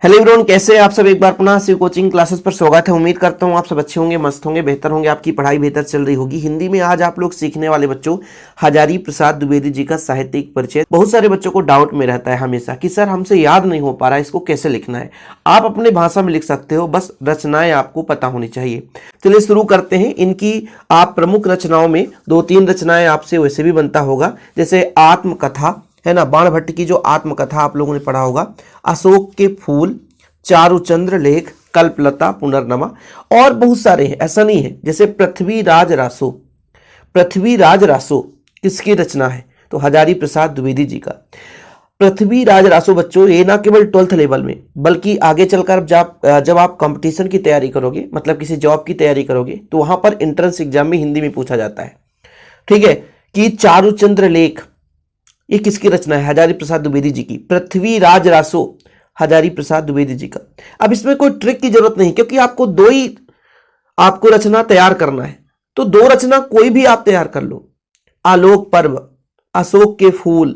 Hello everyone, कैसे हैं आप सब। एक बार पुनः शिव कोचिंग क्लासेस पर स्वागत है। उम्मीद करता हूं आप सब अच्छे होंगे, मस्त होंगे, बेहतर होंगे, आपकी पढ़ाई बेहतर चल रही होगी। हिंदी में आज आप लोग सीखने वाले बच्चों हजारी प्रसाद द्विवेदी जी का साहित्यिक परिचय। बहुत सारे बच्चों को डाउट में रहता है हमेशा कि सर हमसे याद नहीं हो पा रहा है, इसको कैसे लिखना है। आप अपने भाषा में लिख सकते हो, बस रचनाएं आपको पता होनी चाहिए। चलिए शुरू करते हैं। इनकी आप प्रमुख रचनाओं में 2-3 रचनाएं आपसे वैसे भी बनता होगा, जैसे आत्मकथा है ना, बाणभट्ट की जो आत्मकथा आप लोगों ने पढ़ा होगा, अशोक के फूल, चारुचंद्र लेख, कल्पलता, पुनर्नमा और बहुत सारे हैं, ऐसा नहीं है। जैसे पृथ्वीराज रासो, पृथ्वीराज रासो किसकी रचना है? तो हजारी प्रसाद द्विवेदी जी का पृथ्वीराज रासो। बच्चों ये ना केवल 12th लेवल में बल्कि आगे चलकर जब आप कंपटीशन की तैयारी करोगे, मतलब किसी जॉब की तैयारी करोगे, तो वहां पर एंट्रेंस एग्जाम में हिंदी में पूछा जाता है। ठीक है कि चारुचंद्र लेख ये किसकी रचना है? हजारी प्रसाद द्विवेदी जी की। पृथ्वीराज रासो हजारी प्रसाद द्विवेदी जी का। अब इसमें कोई ट्रिक की जरूरत नहीं, क्योंकि आपको दो ही आपको रचना तैयार करना है, तो 2 रचना कोई भी आप तैयार कर लो। आलोक पर्व, अशोक के फूल,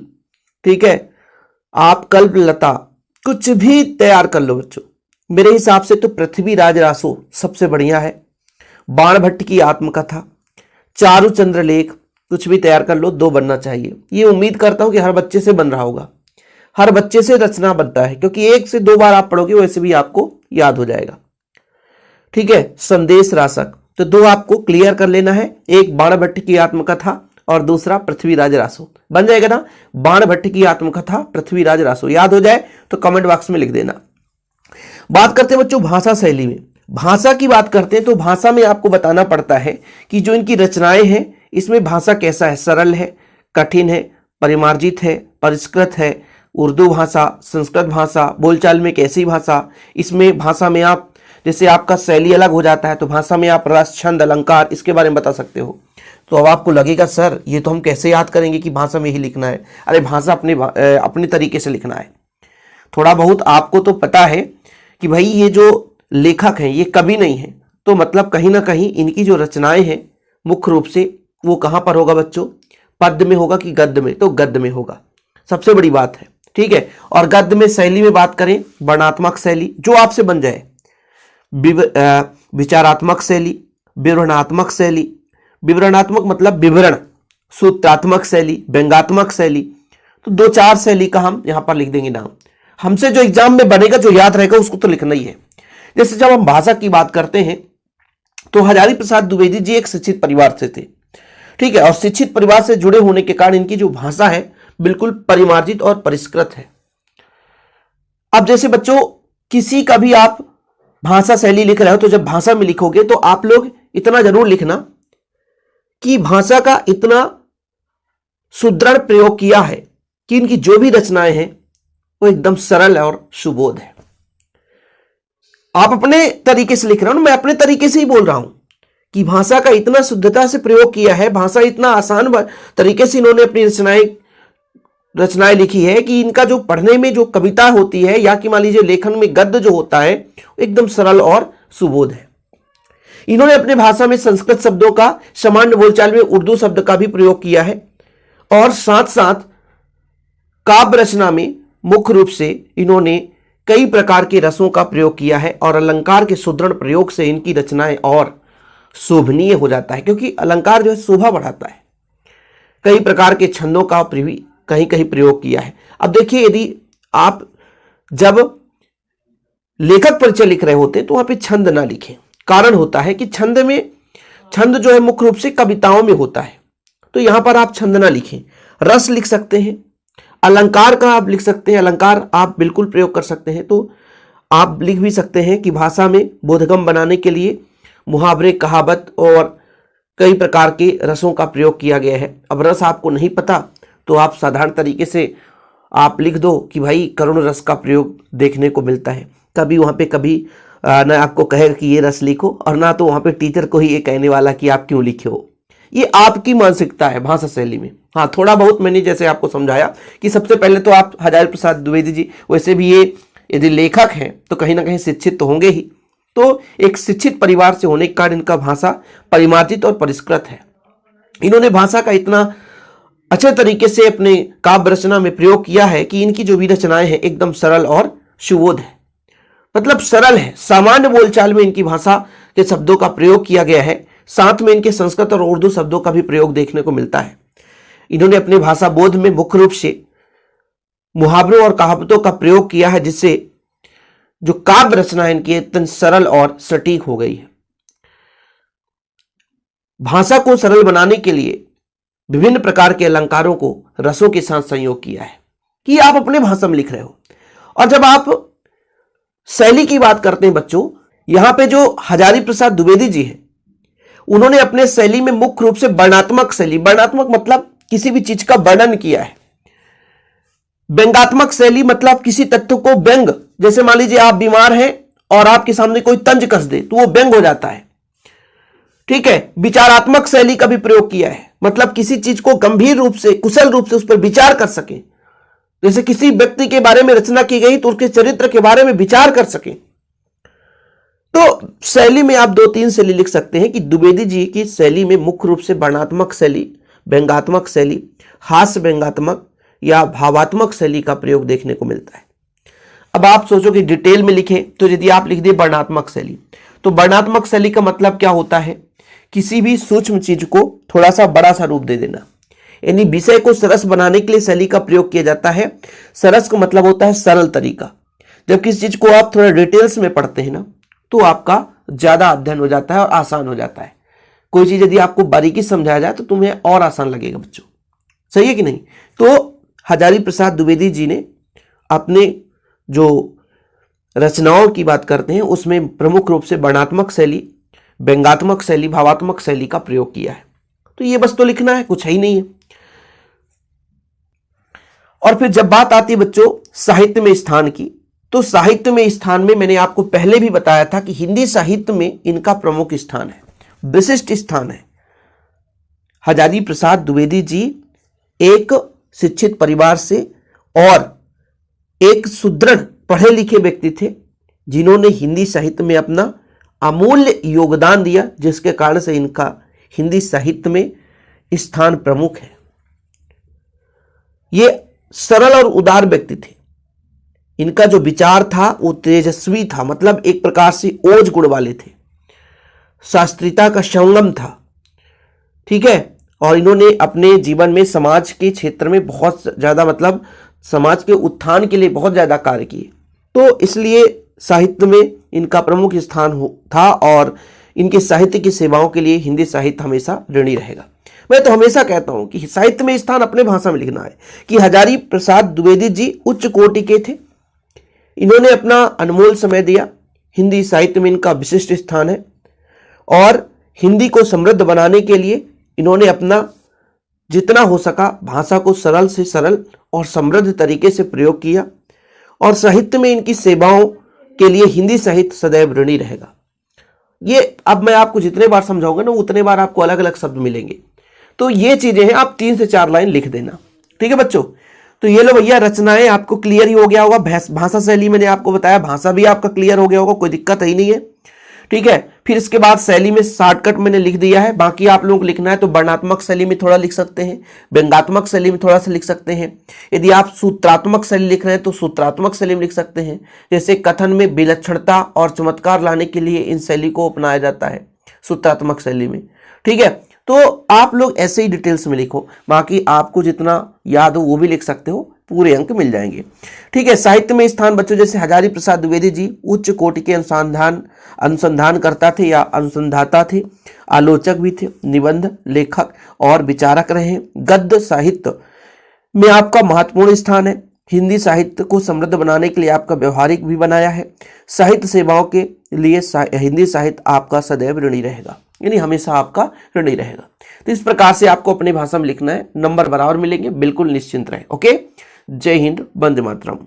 ठीक है, आप कल्पलता, कुछ भी तैयार कर लो बच्चों। मेरे हिसाब से तो पृथ्वीराज रासो सबसे बढ़िया है। बाणभट्ट की आत्मकथा, चारुचंद्र लेख, कुछ भी तैयार कर लो, 2 बनना चाहिए। ये उम्मीद करता हूं कि हर बच्चे से बन रहा होगा। हर बच्चे से रचना बनता है, क्योंकि 1 से 2 बार आप पढ़ोगे वैसे भी आपको याद हो जाएगा। ठीक है, संदेश रासक, तो 2 आपको क्लियर कर लेना है, एक बाणभट्ट की आत्मकथा और दूसरा पृथ्वीराज रासो। बन जाएगा ना, बाणभट्ट की आत्मकथा, पृथ्वीराज रासो। याद हो जाए तो कमेंट बॉक्स में लिख देना। बात करते हैं बच्चों भाषा शैली में। भाषा की बात करते हैं तो भाषा में आपको बताना पड़ता है कि जो इनकी रचनाएं हैं इसमें भाषा कैसा है, सरल है, कठिन है, परिमार्जित है, परिष्कृत है, उर्दू भाषा, संस्कृत भाषा, बोलचाल में कैसी भाषा। इसमें भाषा में आप जैसे आपका शैली अलग हो जाता है, तो भाषा में आप रस, छंद, अलंकार, इसके बारे में बता सकते हो। तो अब आपको लगेगा सर ये तो हम कैसे याद करेंगे कि भाषा में ही लिखना है। अरे भाषा अपने तरीके से लिखना है। थोड़ा बहुत आपको तो पता है कि भाई ये जो लेखक हैं ये कवि नहीं है, तो मतलब कहीं ना कहीं इनकी जो रचनाएं हैं मुख्य रूप से वो कहाँ पर होगा बच्चों? पद्य में होगा कि गद्य में? तो गद्य में होगा, सबसे बड़ी बात है। ठीक है, और गद्य में शैली में बात करें, वर्णात्मक शैली जो आपसे बन जाए, विचारात्मक शैली, विवरणात्मक शैली, विवरणात्मक मतलब विवरण, सूत्रात्मक शैली, व्यंग्यात्मक शैली, तो 2-4 शैली का हम यहां पर लिख देंगे नाम। हमसे जो एग्जाम में बनेगा, जो याद रहेगा उसको तो लिखना ही है। जैसे जब हम भाषा की बात करते हैं तो हजारी प्रसाद द्विवेदी जी एक शिक्षित परिवार से थे। ठीक है, और शिक्षित परिवार से जुड़े होने के कारण इनकी जो भाषा है बिल्कुल परिमार्जित और परिष्कृत है। अब जैसे बच्चों किसी का भी आप भाषा शैली लिख रहे हो, तो जब भाषा में लिखोगे तो आप लोग इतना जरूर लिखना कि भाषा का इतना सुदृढ़ प्रयोग किया है कि इनकी जो भी रचनाएं हैं वो एकदम सरल और सुबोध है। आप अपने तरीके से लिख रहे हो, मैं अपने तरीके से ही बोल रहा हूं कि भाषा का इतना शुद्धता से प्रयोग किया है, भाषा इतना आसान तरीके से इन्होंने अपनी रचनाएं लिखी है कि इनका जो पढ़ने में जो कविता होती है या कि मान लीजिए लेखन में गद्य जो होता है एकदम सरल और सुबोध है। इन्होंने अपने भाषा में संस्कृत शब्दों का, सामान्य बोलचाल में उर्दू शब्द का भी प्रयोग किया है, और साथ साथ काव्य रचना में मुख्य रूप से इन्होंने कई प्रकार के रसों का प्रयोग किया है, और अलंकार के सुदृढ़ प्रयोग से इनकी रचनाएं और शोभनीय हो जाता है, क्योंकि अलंकार जो है शोभा बढ़ाता है। कई प्रकार के छंदों का भी कहीं कहीं प्रयोग किया है। अब देखिए, यदि आप जब लेखक परिचय लिख रहे होते हैं तो वहां पे छंद ना लिखें। कारण होता है कि छंद जो है मुख्य रूप से कविताओं में होता है, तो यहां पर आप छंद ना लिखें। रस लिख सकते हैं, अलंकार का आप लिख सकते हैं, अलंकार आप बिल्कुल प्रयोग कर सकते हैं। तो आप लिख भी सकते हैं कि भाषा में बोधगम्य बनाने के लिए मुहावरे, कहावत और कई प्रकार के रसों का प्रयोग किया गया है। अब रस आपको नहीं पता तो आप साधारण तरीके से आप लिख दो कि भाई करुण रस का प्रयोग देखने को मिलता है। कभी वहाँ पे कभी ना आपको कहेगा कि ये रस लिखो, और ना तो वहाँ पे टीचर को ही ये कहने वाला कि आप क्यों लिखे हो। ये आपकी मानसिकता है भाषा शैली में। हाँ, थोड़ा बहुत मैंने जैसे आपको समझाया कि सबसे पहले तो आप हजारी प्रसाद द्विवेदी जी, वैसे भी ये यदि लेखक हैं तो कहीं ना कहीं शिक्षित तो होंगे ही, तो एक शिक्षित परिवार से होने के कारण इनका भाषा परिमार्जित और परिष्कृत है। इन्होंने भाषा का इतना अच्छे तरीके से अपने काव्य रचना में प्रयोग किया है कि इनकी जो भी रचनाएं हैं एकदम सरल और सुबोध है। मतलब सरल है, सामान्य बोलचाल में इनकी भाषा के शब्दों का प्रयोग किया गया है। साथ में इनके संस्कृत और उर्दू शब्दों का भी प्रयोग देखने को मिलता है। इन्होंने अपने भाषा बोध में मुख्य रूप से मुहावरों और कहावतों का प्रयोग किया है, जिससे जो काव्य रचना है इनकी अत्यंत सरल और सटीक हो गई है। भाषा को सरल बनाने के लिए विभिन्न प्रकार के अलंकारों को रसों के साथ संयोग किया है कि आप अपने भाषा में लिख रहे हो। और जब आप शैली की बात करते हैं बच्चों, यहां पे जो हजारी प्रसाद द्विवेदी जी हैं, उन्होंने अपने शैली में मुख्य रूप से वर्णनात्मक शैली, वर्णनात्मक मतलब किसी भी चीज का वर्णन किया है। व्यंग्यात्मक शैली मतलब किसी तत्व को व्यंग, जैसे मान लीजिए आप बीमार हैं और आपके सामने कोई तंज कस दे तो वो व्यंग हो जाता है, ठीक है। विचारात्मक शैली का भी प्रयोग किया है, मतलब किसी चीज को गंभीर रूप से, कुशल रूप से उस पर विचार कर सके। जैसे किसी व्यक्ति के बारे में रचना की गई तो उसके चरित्र के बारे में विचार कर सके। तो शैली में आप 2-3 शैली लिख सकते हैं कि द्विवेदी जी की शैली में मुख्य रूप से वर्णनात्मक शैली, व्यंग्यात्मक शैली, हास्य व्यंग्यात्मक या भावात्मक शैली का प्रयोग देखने को मिलता है। अब आप सोचो कि डिटेल में लिखें तो यदि आप लिख दिए वर्णनात्मक शैली, तो वर्णनात्मक शैली का मतलब क्या होता है? किसी भी सूक्ष्म चीज को थोड़ा सा बड़ा सा रूप दे देना, यानी विषय को सरस बनाने के लिए शैली का प्रयोग किया जाता है। सरस का मतलब होता है सरल तरीका। जब किसी चीज को आप थोड़ा डिटेल्स में पढ़ते हैं ना, तो आपका ज्यादा अध्ययन हो जाता है और आसान हो जाता है। कोई चीज यदि आपको बारीकी समझाया जाए तो तुम्हें और आसान लगेगा बच्चों, सही है कि नहीं? तो हजारी प्रसाद द्विवेदी जी ने अपने जो रचनाओं की बात करते हैं उसमें प्रमुख रूप से वर्णनात्मक शैली, व्यंग्यात्मक शैली, भावात्मक शैली का प्रयोग किया है। तो ये बस तो लिखना है, कुछ है ही नहीं है। और फिर जब बात आती है बच्चों साहित्य में स्थान की, तो साहित्य में स्थान में मैंने आपको पहले भी बताया था कि हिंदी साहित्य में इनका प्रमुख स्थान है, विशिष्ट स्थान है। हजारी प्रसाद द्विवेदी जी एक शिक्षित परिवार से और एक सुदृढ़ पढ़े लिखे व्यक्ति थे, जिन्होंने हिंदी साहित्य में अपना अमूल्य योगदान दिया, जिसके कारण से इनका हिंदी साहित्य में स्थान प्रमुख है। ये सरल और उदार व्यक्ति थे। इनका जो विचार था वो तेजस्वी था, मतलब एक प्रकार से ओज गुण वाले थे। शास्त्रीयता का संगम था, ठीक है। और इन्होंने अपने जीवन में समाज के क्षेत्र में बहुत ज्यादा, मतलब समाज के उत्थान के लिए बहुत ज्यादा कार्य किए। तो इसलिए साहित्य में इनका प्रमुख स्थान था और इनके साहित्य की सेवाओं के लिए हिंदी साहित्य हमेशा ऋणी रहेगा। मैं तो हमेशा कहता हूं कि साहित्य में स्थान अपने भाषा में लिखना है कि हजारी प्रसाद द्विवेदी जी उच्च कोटि के थे। इन्होंने अपना अनमोल समय दिया, हिंदी साहित्य में इनका विशिष्ट स्थान है और हिंदी को समृद्ध बनाने के लिए इन्होंने अपना जितना हो सका भाषा को सरल से सरल और समृद्ध तरीके से प्रयोग किया। और साहित्य में इनकी सेवाओं के लिए हिंदी साहित्य सदैव ऋणी रहेगा। ये अब मैं आपको जितने बार समझाऊंगा ना उतने बार आपको अलग अलग शब्द मिलेंगे। तो ये चीजें हैं, आप 3 से 4 लाइन लिख देना, ठीक है बच्चों। तो ये लो भैया, रचनाएं आपको क्लियर ही हो गया होगा। भाषा शैली मैंने आपको बताया, भाषा भी आपका क्लियर हो गया होगा, कोई दिक्कत ही नहीं है, ठीक है। फिर इसके बाद शैली में शॉर्टकट मैंने लिख दिया है। बाकी आप लोगों को लिखना है तो वर्णनात्मक शैली में थोड़ा लिख सकते हैं, व्यंग्यात्मक शैली में थोड़ा सा लिख सकते हैं। यदि आप सूत्रात्मक शैली लिख रहे हैं तो सूत्रात्मक शैली में लिख सकते हैं। जैसे कथन में विलक्षणता और चमत्कार लाने के लिए इन शैली को अपनाया जाता है सूत्रात्मक शैली में, ठीक है। तो आप लोग ऐसे ही डिटेल्स में लिखो, बाकी आपको जितना याद हो वो भी लिख सकते हो, पूरे अंक मिल जाएंगे, ठीक है। साहित्य में स्थान बच्चों, जैसे हजारी प्रसाद द्विवेदी जी उच्च कोटि के अनुसंधान करता थे या अनुसंधाता थे, आलोचक भी थे, निबंध लेखक और विचारक रहे। गद्य साहित्य में आपका महत्वपूर्ण स्थान है। हिंदी साहित्य को समृद्ध बनाने के लिए आपका व्यवहारिक भी बनाया है। साहित्य सेवाओं के लिए हिंदी साहित्य आपका सदैव ऋणी रहेगा, यानी हमेशा आपका ऋणी रहेगा। तो इस प्रकार से आपको अपनी भाषा में लिखना है, नंबर बराबर मिलेंगे, बिल्कुल निश्चिंत रहे। ओके, जय हिंद, वंदे मातरम।